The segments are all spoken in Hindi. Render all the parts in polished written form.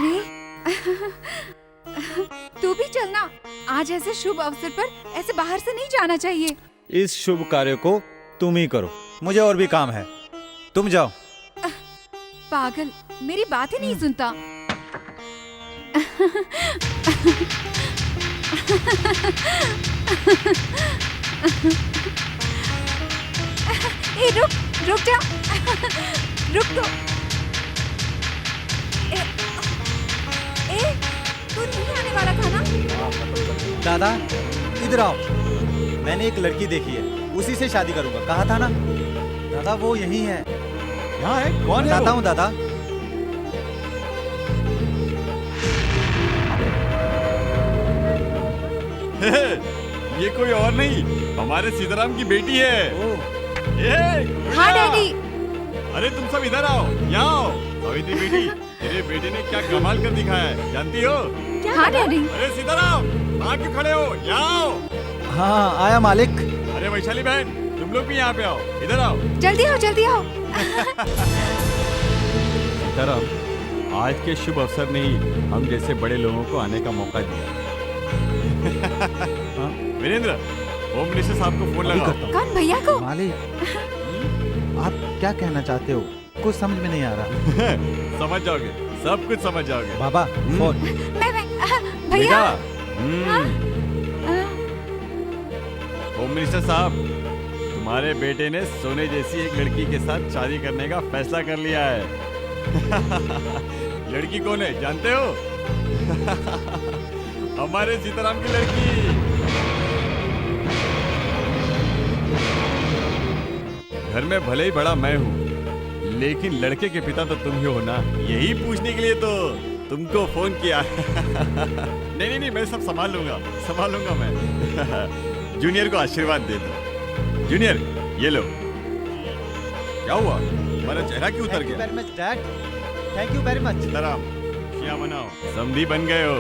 अरे तू भी चलना। आज ऐसे शुभ अवसर पर ऐसे बाहर से नहीं जाना चाहिए। इस शुभ कार्य को तुम ही करो, मुझे और भी काम है। तुम जाओ। पागल, मेरी बात ही नहीं सुनता। ए रुक जा, रुक तो। तू नहीं आने वाला था ना? दादा इधर आओ, मैंने एक लड़की देखी है, उसी से शादी करूंगा। कहा था ना दादा, वो यही है। यहाँ है? कौन है? बताता हूँ दादा। ये कोई और नहीं, हमारे सीताराम की बेटी है। हाँ डैडी। अरे तुम सब इधर आओ, यहाँ आओ। सावित्री बेटी, तेरे बेटे ने क्या कमाल कर दिखाया है, जानती हो? हाँ डैडी। अरे सीताराम, वहाँ क्यों खड़े हो? यहाँ आओ। हाँ आया मालिक। अरे वैशाली बहन, तुम लोग भी यहाँ पे आओ, इधर आओ। जल्दी आओ, जल्दी आओ। सीताराम, आज के शुभ अवसर ने ही हम जैसे बड़े लोगों को आने का मौका दिया। वीरेंद्र, होम मिनिस्टर साहब को फोन लगाओ। कौन? भैया को? मालिक, आप क्या कहना चाहते हो? कुछ समझ में नहीं आ रहा। समझ जाओगे, सब कुछ समझ जाओगे। बाबा फोन। भैया। होम मिनिस्टर साहब, तुम्हारे बेटे ने सोने जैसी एक लड़की के साथ शादी करने का फैसला कर लिया है। लड़की कौन है जानते हो? हमारे सीताराम की लड़की। घर में भले ही बड़ा मैं हूँ, लेकिन लड़के के पिता तो तुम ही हो ना। यही पूछने के लिए तो तुमको फोन किया। नहीं, मैं सब संभाल लूंगा मैं। जूनियर को आशीर्वाद दे दो। जूनियर, ये लो। क्या हुआ? तुम्हारा चेहरा क्यों उतर गया? Thank you very much. Sitaram, खुशियां मनाओ, समधी बन गए हो।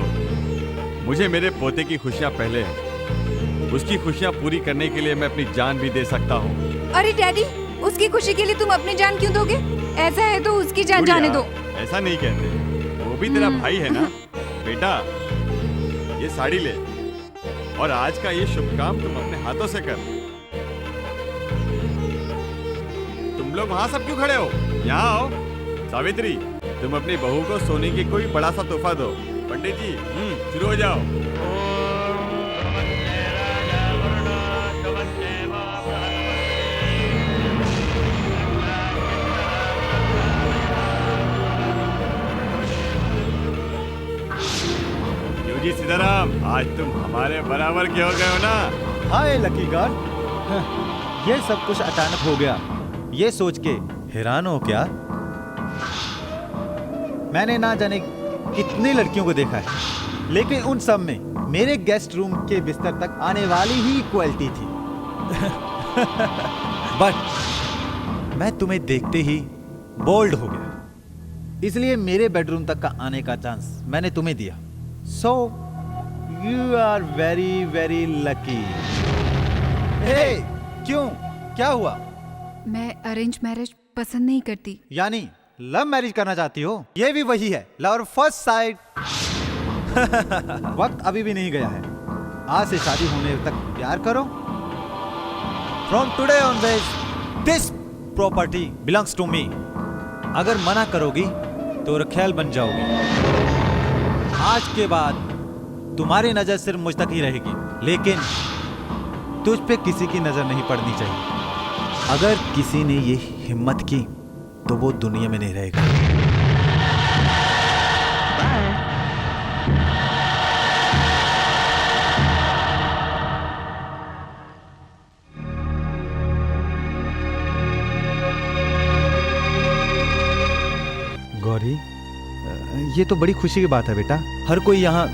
मुझे मेरे पोते की खुशियां पहले हैं। उसकी खुशियां पूरी करने के लिए मैं अपनी जान भी दे सकता हूँ। अरे डैडी, उसकी खुशी के लिए तुम अपनी जान क्यों दोगे? ऐसा है तो उसकी जान जाने दो। ऐसा नहीं कहते, वो भी तेरा भाई है ना। बेटा, ये साड़ी ले और आज का ये शुभ काम तुम अपने हाथों से कर। तुम लोग वहाँ सब क्यों खड़े हो? यहाँ आओ। सावित्री, तुम अपनी बहू को सोने की कोई बड़ा सा तोहफा दो। पंडित जी, शुरू हो जाओ। जी सीताराम, आज तुम हमारे बराबर के हो गए हो ना। हाय लकी गॉड, ये सब कुछ अचानक हो गया। ये सोच के हैरान हो क्या? मैंने ना जाने कितनी लड़कियों को देखा है, लेकिन उन सब में मेरे गेस्ट रूम के बिस्तर तक आने वाली ही क्वालिटी थी। बट मैं तुम्हें देखते ही बोल्ड हो गया, इसलिए मेरे बेडरूम तक का आने का चांस मैंने तुम्हें दिया। So you are very lucky. Hey, क्यों? क्या हुआ? मैं अरेंज मैरिज पसंद नहीं करती। यानी लव मैरिज करना चाहती हो? ये भी वही है, लव फर्स्ट साइड। वक्त अभी भी नहीं गया है। आज से शादी होने तक प्यार करो। From today onwards, this property belongs to me. अगर मना करोगी तो रखेल बन जाओगी। आज के बाद तुम्हारी नजर सिर्फ मुझ तक ही रहेगी, लेकिन तुझ पे किसी की नजर नहीं पड़नी चाहिए। अगर किसी ने ये हिम्मत की तो वो दुनिया में नहीं रहेगा। गौरी, ये तो बड़ी खुशी की बात है बेटा। हर कोई यहाँ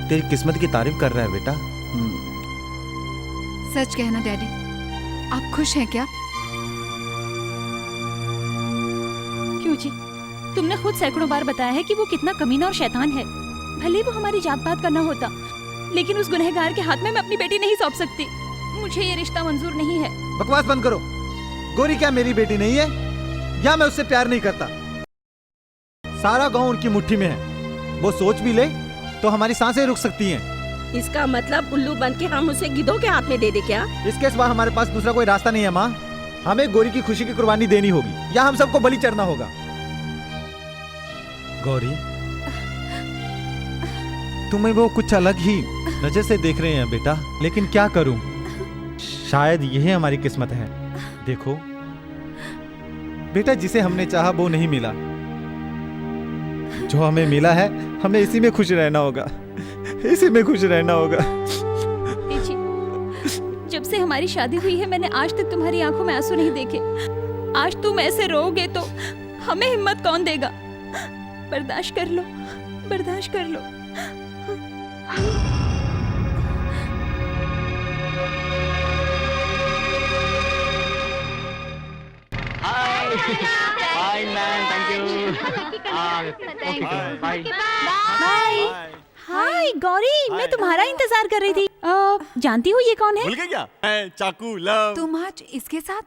तेरी किस्मत की तारीफ कर रहा है बेटा। सच कहना डैडी, आप खुश हैं क्या? क्यों जी? तुमने खुद सैकड़ों बार बताया है कि वो कितना कमीना और शैतान है। भले वो हमारी जात पात करना होता, लेकिन उस गुनहगार के हाथ में मैं अपनी बेटी नहीं सौंप सकती। मुझे ये रिश्ता मंजूर नहीं है। बकवास बंद करो। गौरी क्या मेरी बेटी नहीं है? या मैं उससे प्यार नहीं करता? सारा गांव उनकी मुट्ठी में है। वो सोच भी ले तो हमारी सांसें रुक सकती हैं। इसका मतलब उल्लू बन के हम उसे गिद्धों के हाथ में दे दे क्या? इसके सिवा हमारे पास दूसरा कोई रास्ता नहीं है माँ। हमें गोरी की खुशी की कुर्बानी देनी होगी या हम सबको बलि चढ़ना होगा। गौरी, तुम्हें वो कुछ अलग ही नजर से देख रहे हैं बेटा, लेकिन क्या करूं, शायद यही हमारी किस्मत है। देखो बेटा, जिसे हमने चाहा वो नहीं मिला, जो हमें मिला है हमें इसी में खुश रहना होगा, इसी में खुश रहना होगा। जी, जब से हमारी शादी हुई है मैंने आज तक तुम्हारी आंखों में आंसू नहीं देखे। आज तुम ऐसे रोओगे तो हमें हिम्मत कौन देगा? बर्दाश्त कर लो, बर्दाश्त कर लो। Bye, man. Thank you. Bye. Bye. Hi Gauri, मैं तुम्हारा इंतजार कर रही थी। जानती हो ये कौन है? भूल गए क्या? मैं चाकू लव। तुम आज इसके साथ?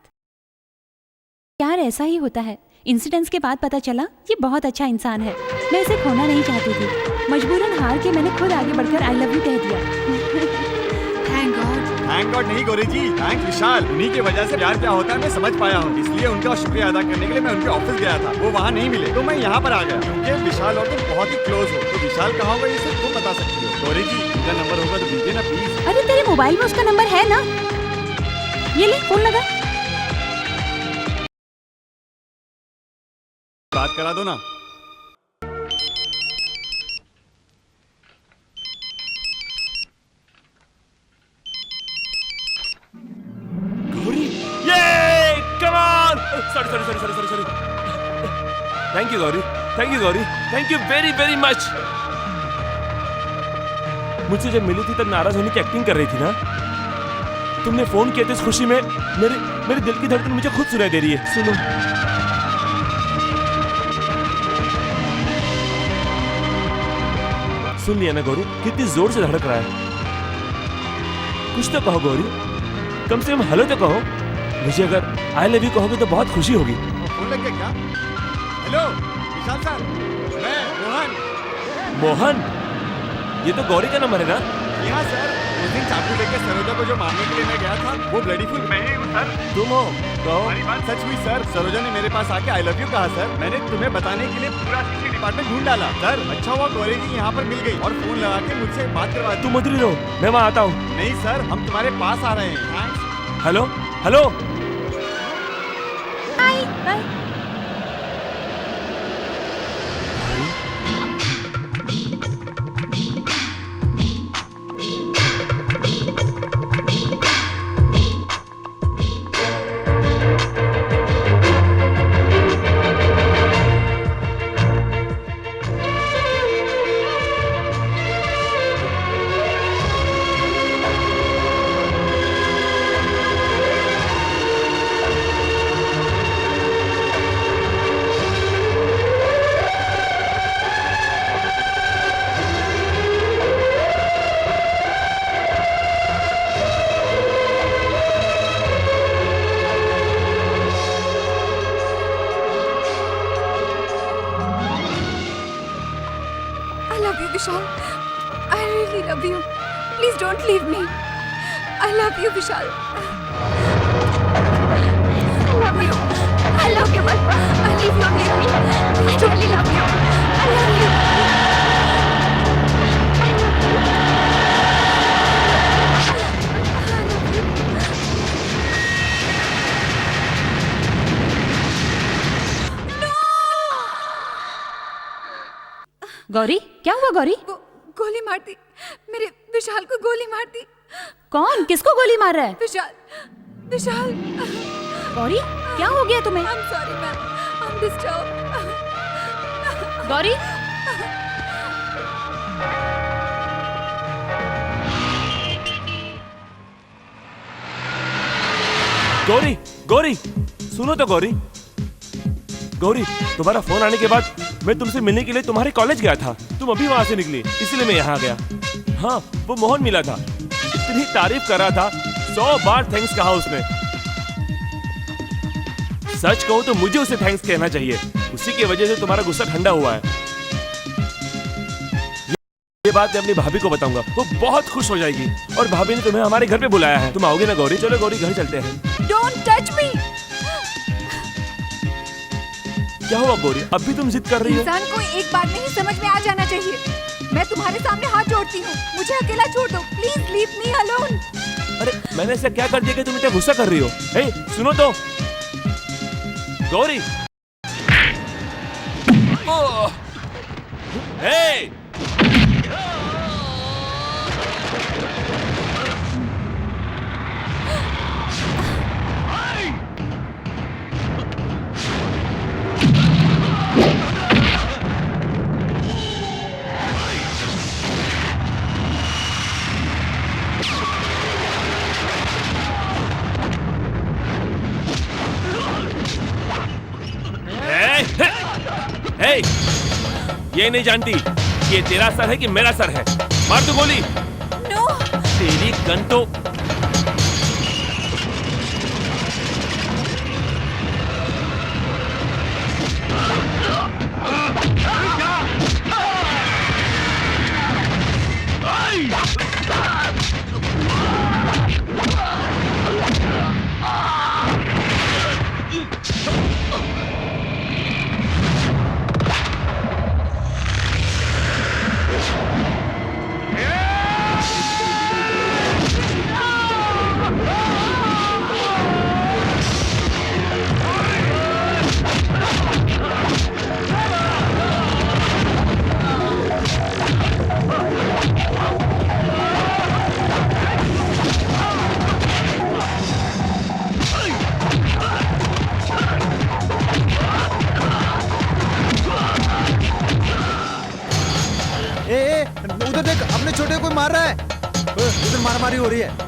यार ऐसा ही होता है। इंसिडेंट्स के बाद पता चला ये बहुत अच्छा इंसान है। मैं इसे खोना नहीं चाहती थी, मजबूरन हार के मैंने खुद आगे बढ़कर आई लव यू कह दिया। Thank God. थैंक गॉड नहीं गौरी जी, थैंक विशाल। उन्हीं की वजह से प्यार क्या होता है मैं समझ पाया हूँ, इसलिए उनका शुक्रिया अदा करने के लिए मैं उनके ऑफिस गया था। वो वहाँ नहीं मिले तो मैं यहाँ पर आ गया, क्योंकि विशाल और तुम बहुत ही क्लोज हो। तो विशाल कहाँ होगा ये सिर्फ तुम बता सकती हो। गौरी जी, उनका नंबर होगा तो दीजिए ना प्लीज। अरे तेरे मोबाइल में उसका नंबर है ना? ये ले, फोन लगा। बात करा दो ना। गौरी, ये come on. Sorry. Thank you Gauri, thank you very very much. मुझसे जब मिली थी तब नाराज होने की एक्टिंग कर रही थी ना। तुमने फोन किया तो इस खुशी में मेरे दिल की धड़कन मुझे खुद सुनाई दे रही है। सुनो, सुन लिया ना गौरी, कितनी जोर से धड़क रहा है। कुछ तो कहो गौरी, कम से कम हेलो तो कहो। मुझे अगर आई लव यू कहोगे तो बहुत खुशी होगी। फोन लग गया क्या? हेलो विशाल सर, मैं मोहन। मोहन, ये तो गौरी का नंबर है ना? यहाँ सर, उस दिन चाकू लेकर सरोजा को जो मारने के लिए मैं गया था वो ब्लडी फुल मैं ही हूँ सर। तुम हो? कहो। हमारी बात सच हुई सर। सरोजा ने मेरे पास आके आई लव यू कहा सर। मैंने तुम्हें बताने के लिए पूरा सीसी डिपार्टमेंट ढूंढ डाला सर। अच्छा हुआ गौरी जी यहाँ पर मिल गई और फोन लगा के मुझसे बात करवा दी। तुम उधर ही रहो, मैं वहाँ आता हूँ। नहीं सर, हम तुम्हारे पास आ रहे हैं। Thanks. Hello hello. Bye bye. I love you, Vishal. I really love you. Please don't leave me. I love you, Vishal. I love you. I love you, but I leave you, leave me. I truly love you. I love you. Gauri, क्या हुआ गौरी? गोली मार दी। मेरे विशाल को गोली मार दी। कौन? किसको गोली मार रहा है? विशाल। गौरी, क्या हो गया तुम्हें? I'm sorry, ma'am. I'm disturbed. Gauri, Gauri Gauri, सुनो तो गौरी। गौरी, तुम्हारा फोन आने के बाद मैं तुमसे मिलने के लिए तुम्हारे कॉलेज गया था। तुम अभी वहां से निकली, इसलिए मैं यहाँ गया। हाँ, वो मोहन मिला था, इतनी तारीफ कर रहा था, 100 बार थैंक्स कहा उसने। सच कहूं तो मुझे उसे थैंक्स कहना चाहिए, उसी की वजह से तुम्हारा गुस्सा ठंडा हुआ है। ये बात मैं अपनी भाभी को बताऊंगा, वो बहुत खुश हो जाएगी। और भाभी ने तुम्हें हमारे घर पे बुलाया है, तुम आओगे ना गौरी? चलो गौरी घर चलते हैं। Don't touch me. क्या हुआ गौरी, अब भी तुम जिद कर रही हो? इंसान को एक बार में ही समझ में आ जाना चाहिए। मैं तुम्हारे सामने हाथ जोड़ती हूँ, मुझे अकेला छोड़ दो, प्लीज लीव मी अलोन। अरे मैंने ऐसा क्या कर दिया कि तुम इतना गुस्सा कर रही हो? हे सुनो तो गौरी। ओह! हे! हे! ये नहीं जानती कि ये तेरा सर है कि मेरा सर है? मार दो गोली। नो। तेरी गन तो उधर देख, अपने छोटे को मार रहा है। उधर मारामारी हो रही है।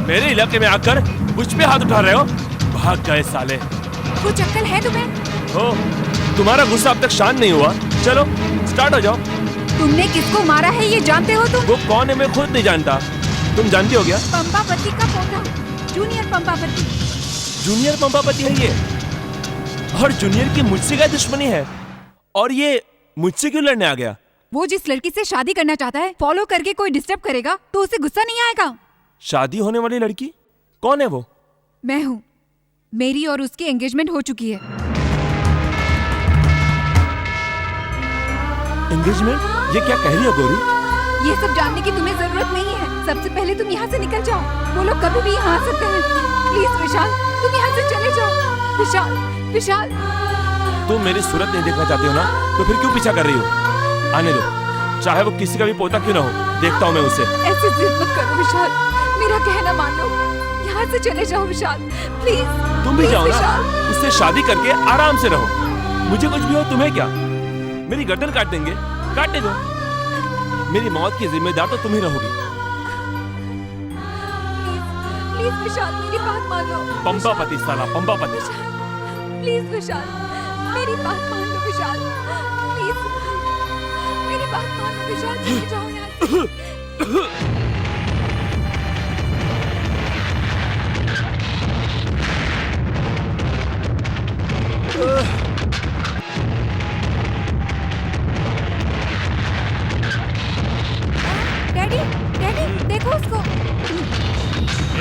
मेरे इलाके में आकर मुझ पे हाथ उठा रहे हो? भाग गए साले। कुछ अक्ल है तुम्हें? हो, तुम्हारा गुस्सा अब तक शांत नहीं हुआ? चलो स्टार्ट हो जाओ। तुमने किसको मारा है ये जानते हो तुम? वो कौन है मैं खुद नहीं जानता, तुम जानती हो क्या? पंपापति का पोता, जूनियर पंपापति। जूनियर पंपापति है ये? और जूनियर की मुझसे क्या दुश्मनी है? और ये मुझसे क्यों लड़ने आ गया? वो जिस लड़की से शादी करना चाहता है, फॉलो करके कोई डिस्टर्ब करेगा तो उसे गुस्सा नहीं आएगा? शादी होने वाली लड़की कौन है वो? मैं हूँ। मेरी और उसकी एंगेजमेंट हो चुकी है। एंगेजमेंट? ये क्या कह रही हो गौरी? ये सब जानने की तुम्हें जरूरत नहीं है। सबसे पहले तुम यहाँ से निकल जाओ। वो लोग कभी भी यहाँ आ सकते हैं। प्लीज विशाल, तुम यहाँ से चले जाओ। विशाल, विशाल। तुम मेरी सूरत नहीं देखना चाहती हो ना, तो फिर क्यों पीछा कर रही हो? आने दो, चाहे वो किसी का भी पोता क्यों ना हो, देखता हूँ मैं उसे। ऐसे जिद मत करो विशाल, मेरा कहना मान लो। यहाँ से चले जाओ विशाल, प्लीज। तुम भी जाओ ना, उससे शादी करके आराम से रहो। मुझे कुछ भी हो तुम्हें क्या? मेरी गर्दन काट देंगे, काटने दो। मेरी मौत की जिम्मेदार तो तुम ही रहोगी। प्लीज विशाल, मेरी बात मान लो। पंपापति साला, पंपापति। प्लीज विशाल, मेरी बात मान लो विशाल, प्लीज मेरी बात मान लो विशाल, चले जाओ यहाँ से।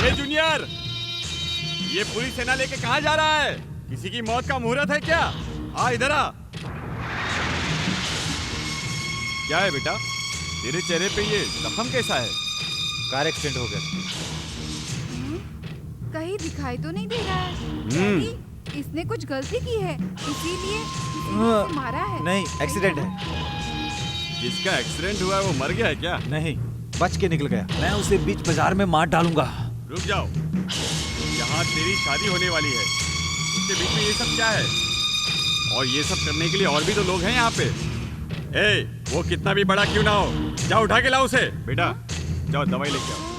ए जूनियर, ये पूरी सेना लेके कहाँ जा रहा है? किसी की मौत का मुहूर्त है क्या? आ इधर आ। क्या है बेटा, तेरे चेहरे पे ये जख्म कैसा है? कार एक्सीडेंट हो गया। कहीं दिखाई तो नहीं दे रहा है। डैडी, इसने कुछ गलती की है, इसीलिए इसे मारा है। नहीं, एक्सीडेंट है। जिसका एक्सीडेंट हुआ है वो मर गया है क्या? नहीं, बच के निकल गया। मैं उसे बीच बाजार में मार डालूंगा। रुक जाओ, यहाँ तेरी शादी होने वाली है, उसके बीच में ये सब क्या है? और ये सब करने के लिए और भी तो लोग हैं यहाँ पे। ए, वो कितना भी बड़ा क्यों ना हो, जाओ उठा के लाओ उसे। बेटा जाओ दवाई लेके आओ।